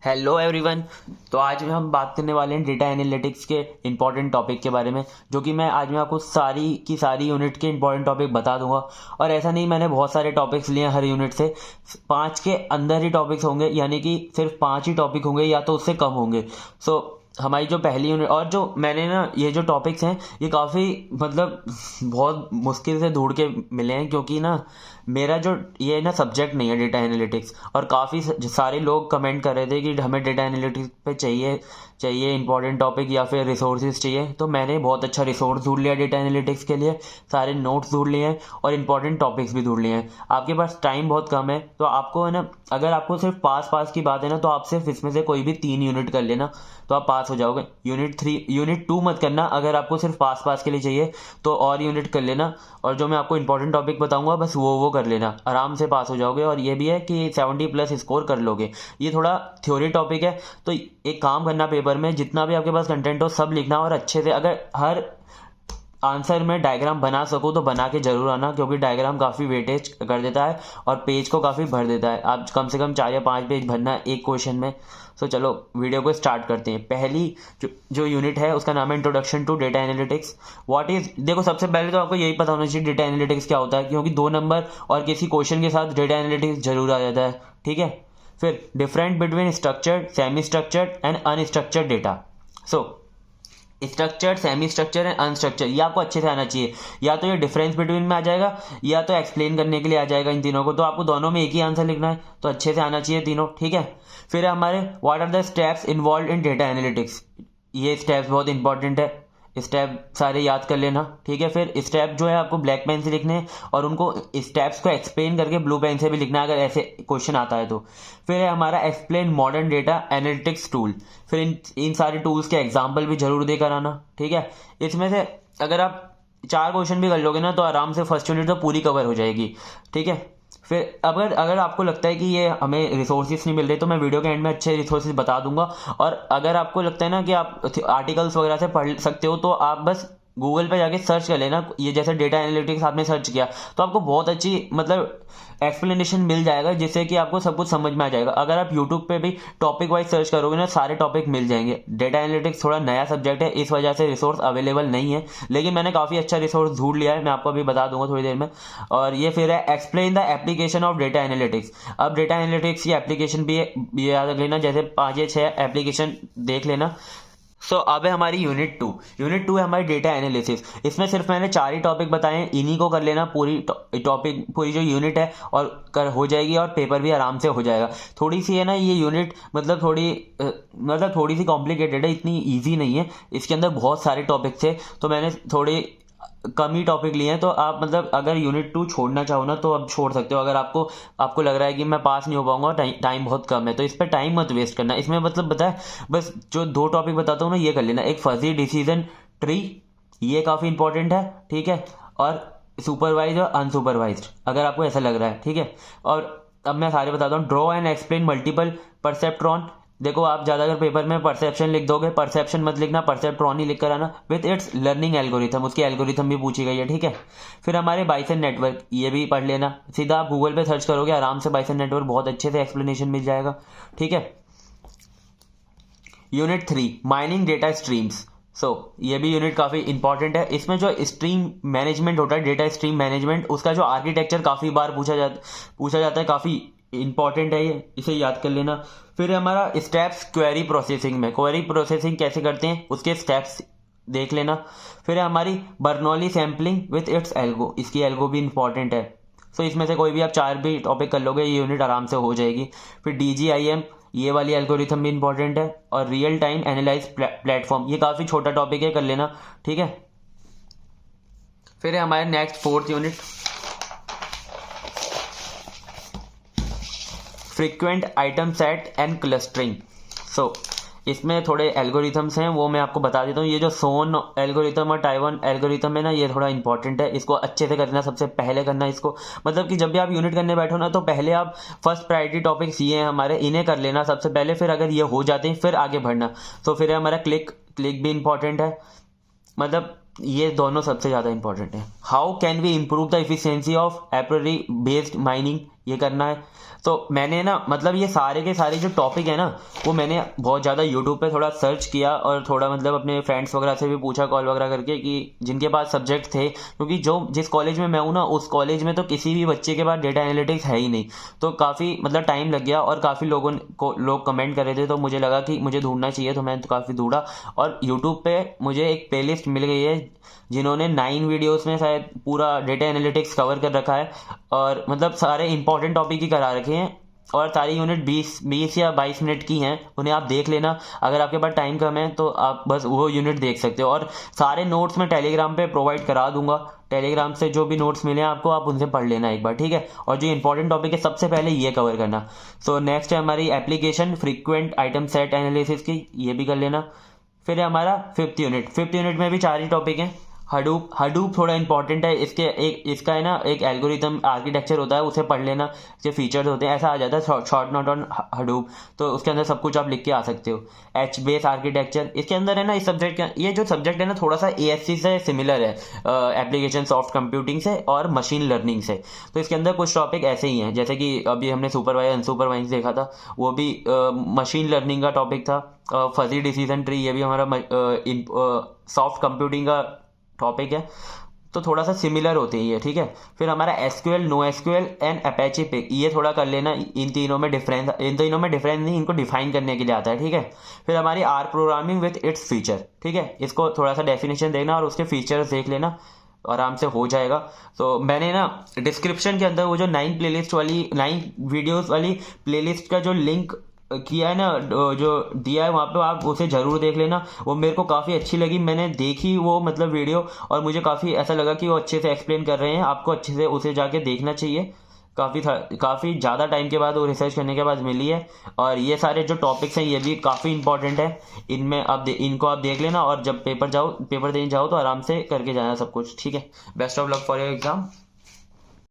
Hello everyone. तो आज में हम बात करने वाले हैं डेटा एनालिटिक्स के इंपॉर्टेंट टॉपिक के बारे में, जो कि मैं आज में आपको सारी की सारी यूनिट के इंपॉर्टेंट टॉपिक बता दूंगा। और ऐसा नहीं, मैंने बहुत सारे टॉपिक्स लिए हैं हर यूनिट से। 5 के अंदर ही टॉपिक्स होंगे, यानी कि सिर्फ 5 ही टॉपिक होंगे या तो उससे कम होंगे। सो हमारी जो पहली यूनिट, और जो मैंने ना ये जो टॉपिक्स हैं ये काफ़ी मतलब बहुत मुश्किल से ढूंढ के मिले हैं, क्योंकि ना मेरा जो ये ना सब्जेक्ट नहीं है डेटा एनालिटिक्स। और काफ़ी सारे लोग कमेंट कर रहे थे कि हमें डेटा एनालिटिक्स पे चाहिए चाहिए इंपॉर्टेंट टॉपिक या फिर रिसोर्सेज चाहिए। तो मैंने बहुत अच्छा रिसोर्स ढूंढ लिया डेटा एनालिटिक्स के लिए, सारे नोट्स ढूंढ लिए हैं और इंपॉर्टेंट टॉपिक्स भी ढूंढ लिए हैं। आपके पास टाइम बहुत कम है, तो आपको है ना, अगर आपको सिर्फ पास पास की बात है ना, तो आप सिर्फ इसमें से कोई भी 3 यूनिट कर लेना तो आप पास हो जाओगे। यूनिट 2 मत करना। अगर आपको सिर्फ पास पास के लिए चाहिए तो और यूनिट कर लेना, और जो मैं आपको इंपॉर्टेंट टॉपिक बताऊंगा बस वो कर लेना, आराम से पास हो जाओगे। और ये भी है कि 70+ स्कोर कर लोगे। ये थोड़ा थ्योरी टॉपिक है, तो एक काम करना, पेपर में जितना भी आपके पास कंटेंट हो सब लिखना, और अच्छे से अगर हर आंसर में डायग्राम बना सको तो बना के जरूर आना, क्योंकि डायग्राम काफ़ी वेटेज कर देता है और पेज को काफ़ी भर देता है। आप कम से कम 4 या 5 पेज भरना है एक क्वेश्चन में। तो चलो वीडियो को स्टार्ट करते हैं। पहली जो यूनिट है उसका नाम है introduction to data analytics. What is, देखो सबसे पहले तो आपको यही पता होना चाहिए डेटा एनालिटिक्स क्या होता है, क्योंकि 2 नंबर और किसी क्वेश्चन के साथ डेटा एनालिटिक्स जरूर आ जाता है। ठीक है। फिर different between structured, semi structured and unstructured data. So structured, semi structure and unstructured, ये आपको अच्छे से आना चाहिए। या तो ये डिफरेंस बिटवीन में आ जाएगा या तो एक्सप्लेन करने के लिए आ जाएगा इन तीनों को। तो आपको दोनों में एक ही आंसर लिखना है, तो अच्छे से आना चाहिए तीनों। ठीक है। फिर हमारे what are the steps involve in data analytics. ये स्टेप्स बहुत इंपॉर्टेंट है, स्टेप सारे याद कर लेना। ठीक है। फिर स्टेप जो है आपको ब्लैक पेन से लिखने हैं और उनको स्टेप्स को एक्सप्लेन करके ब्लू पेन से भी लिखना है अगर ऐसे क्वेश्चन आता है तो। फिर है हमारा explain modern data analytics tool. फिर इन सारे टूल्स के एग्जाम्पल भी जरूर देकर आना। ठीक है। इसमें से अगर आप 4 क्वेश्चन भी कर लोगे ना तो आराम से फर्स्ट यूनिट तो पूरी कवर हो जाएगी। ठीक है। फिर अगर अगर आपको लगता है कि ये हमें रिसोर्सेज नहीं मिल रहे, तो मैं वीडियो के एंड में अच्छे रिसोर्सेज बता दूंगा। और अगर आपको लगता है ना कि आप आर्टिकल्स वगैरह से पढ़ सकते हो, तो आप बस गूगल पे जाके सर्च कर लेना। ये जैसे डेटा एनालिटिक्स आपने सर्च किया तो आपको बहुत अच्छी मतलब एक्सप्लेनेशन मिल जाएगा, जिससे कि आपको सब कुछ समझ में आ जाएगा। अगर आप यूट्यूब पे भी टॉपिक वाइज सर्च करोगे ना, सारे टॉपिक मिल जाएंगे। डेटा एनालिटिक्स थोड़ा नया सब्जेक्ट है, इस वजह से रिसोर्स अवेलेबल नहीं है, लेकिन मैंने काफ़ी अच्छा रिसोर्स ढूंढ लिया है, मैं आपको अभी बता दूंगा थोड़ी देर में। और ये फिर है explain the application of data analytics. अब डेटा एनालिटिक्स की एप्लीकेशन भी याद रख लेना, जैसे 5 या 6 एप्लीकेशन देख लेना। अब है हमारी यूनिट 2 है हमारी डेटा एनालिसिस। इसमें सिर्फ मैंने 4 ही टॉपिक बताए हैं, इन्हीं को कर लेना पूरी टॉपिक, पूरी जो यूनिट है और कर हो जाएगी, और पेपर भी आराम से हो जाएगा। थोड़ी सी है ना ये यूनिट, मतलब थोड़ी सी कॉम्प्लिकेटेड है, इतनी इजी नहीं है। इसके अंदर बहुत सारे टॉपिक्स थे, तो मैंने थोड़े कम ही टॉपिक लिए हैं। तो आप मतलब अगर यूनिट 2 छोड़ना चाहो ना तो अब छोड़ सकते हो। अगर आपको लग रहा है कि मैं पास नहीं हो पाऊंगा, टाइम बहुत कम है, तो इस पर टाइम मत वेस्ट करना। इसमें मतलब बताए बस जो 2 टॉपिक बताता हूँ ना ये कर लेना। एक फजी डिसीजन ट्री, ये काफ़ी इंपॉर्टेंट है। ठीक है। और सुपरवाइज और अनसुपरवाइज्ड, अगर आपको ऐसा लग रहा है। ठीक है। और अब मैं सारे बताता हूँ। Draw and explain multiple perceptron. देखो आप ज़्यादा अगर पेपर में परसेप्शन लिख दोगे, परसेप्शन मत लिखना, परसेप्ट्रॉन ही लिख कर आना। विथ इट्स लर्निंग एल्गोरिथम, उसकी एल्गोरिथम भी पूछी गई है। ठीक है। फिर हमारे बाइसन नेटवर्क, ये भी पढ़ लेना। सीधा आप गूगल पे सर्च करोगे आराम से बाइसन नेटवर्क, बहुत अच्छे से एक्सप्लेनेशन मिल जाएगा। ठीक है। Unit 3 mining data streams. ये भी यूनिट काफ़ी इंपॉर्टेंट है। इसमें जो स्ट्रीम मैनेजमेंट होता है, डेटा स्ट्रीम मैनेजमेंट, उसका जो आर्किटेक्चर काफ़ी बार पूछा जाता है, काफ़ी इंपॉर्टेंट है ये, इसे याद कर लेना। फिर हमारा स्टेप्स क्वेरी प्रोसेसिंग में, क्वेरी प्रोसेसिंग कैसे करते हैं उसके स्टेप्स देख लेना। फिर है हमारी Bernoulli sampling with its algo, इसकी एल्गो भी इंपॉर्टेंट है। इसमें से कोई भी आप 4 भी टॉपिक कर लोगे, ये यूनिट आराम से हो जाएगी। फिर DGIM, ये वाली एल्गोरिथम भी इंपॉर्टेंट है। और रियल टाइम एनालाइज प्लेटफॉर्म, ये काफ़ी छोटा टॉपिक है, कर लेना। ठीक है। फिर है हमारे next 4th unit, frequent item set and clustering. इसमें थोड़े एल्गोरिथम्स हैं, वो मैं आपको बता देता हूँ। ये जो सोन एल्गोरिथम और टाइवन एल्गोरिथम है ना, ये थोड़ा इंपॉर्टेंट है, इसको अच्छे से करना, सबसे पहले करना इसको। मतलब कि जब भी आप यूनिट करने बैठो ना, तो पहले आप फर्स्ट प्रायोरिटी टॉपिक्स ये हैं हमारे, इन्हें कर लेना सबसे पहले। फिर अगर ये हो जाते हैं फिर आगे बढ़ना। फिर है हमारा क्लिक भी इंपॉर्टेंट है, मतलब ये दोनों सबसे ज़्यादा इंपॉर्टेंट है। How can we improve the efficiency of apriori based mining, ये करना है। तो मैंने ना मतलब ये सारे के सारे जो टॉपिक है ना वो मैंने बहुत ज़्यादा यूट्यूब पे थोड़ा सर्च किया और थोड़ा मतलब अपने फ्रेंड्स वगैरह से भी पूछा कॉल वगैरह करके कि जिनके पास सब्जेक्ट थे, क्योंकि जो जिस कॉलेज में मैं हूँ ना उस कॉलेज में तो किसी भी बच्चे के पास डेटा एनालिटिक्स है ही नहीं। तो काफ़ी मतलब टाइम लग गया और काफ़ी लोग कमेंट कर रहे थे, तो मुझे लगा कि मुझे ढूंढना चाहिए, तो मैंने तो काफ़ी ढूंढा और यूट्यूब पे मुझे एक प्लेलिस्ट मिल गई है जिन्होंने 9 वीडियोस में शायद पूरा डेटा एनालिटिक्स कवर कर रखा है और मतलब सारे इंपॉर्टेंट टॉपिक ही करा रखे हैं और सारी यूनिट 20 या 22 मिनट की हैं। उन्हें आप देख लेना, अगर आपके पास टाइम कम है तो आप बस वो यूनिट देख सकते हो और सारे नोट्स मैं टेलीग्राम पे प्रोवाइड करा दूंगा। टेलीग्राम से जो भी नोट्स मिले आपको आप उनसे पढ़ लेना एक बार, ठीक है। और जो इंपॉर्टेंट टॉपिक है सबसे पहले ये कवर करना। सो नेक्स्ट है हमारी application frequent item set analysis की, ये भी कर लेना। फिर है हमारा फिफ्थ यूनिट में भी 4 ही टॉपिक हैं। हडूप थोड़ा इंपॉर्टेंट है, इसका है ना एक एल्गोरिथम आर्किटेक्चर होता है, उसे पढ़ लेना, इसके फीचर्स होते हैं, ऐसा आ जाता है शॉर्ट नोट ऑन हडूप, तो उसके अंदर सब कुछ आप लिख के आ सकते हो। एच बेस आर्किटेक्चर इसके अंदर है ना, इस सब्जेक्ट का ये जो सब्जेक्ट है ना थोड़ा सा ASC से सिमिलर है, एप्लीकेशन सॉफ्ट कंप्यूटिंग से और मशीन लर्निंग से। तो इसके अंदर कुछ टॉपिक ऐसे ही हैं, जैसे कि अभी हमने सुपरवाइज अनसुपरवाइज देखा था, वो भी मशीन लर्निंग का टॉपिक था। फजी डिसीजन ट्री ये भी हमारा सॉफ्ट कंप्यूटिंग का टॉपिक है, तो थोड़ा सा सिमिलर होते हैं ये, ठीक है। फिर हमारा SQL, no SQL and Apache Pig, ये थोड़ा कर लेना। इन तीनों में डिफरेंस नहीं, इनको डिफाइन करने के लिए आता है, ठीक है। फिर हमारी R programming with its feature, ठीक है, इसको थोड़ा सा डेफिनेशन देखना और उसके फीचर्स देख लेना, आराम से हो जाएगा। तो मैंने ना डिस्क्रिप्शन के अंदर वो जो 9 वीडियोस वाली प्लेलिस्ट का जो लिंक किया है ना, जो दिया है वहाँ पे, आप उसे ज़रूर देख लेना। वो मेरे को काफ़ी अच्छी लगी, मैंने देखी वो मतलब वीडियो, और मुझे काफ़ी ऐसा लगा कि वो अच्छे से एक्सप्लेन कर रहे हैं, आपको अच्छे से उसे जाके देखना चाहिए। काफ़ी ज़्यादा टाइम के बाद वो रिसर्च करने के बाद मिली है, और ये सारे जो टॉपिक्स हैं ये भी काफ़ी इंपॉर्टेंट है। इनमें इनको आप देख लेना और जब पेपर देने जाओ तो आराम से करके जाना सब कुछ, ठीक है। Best of luck for your exam.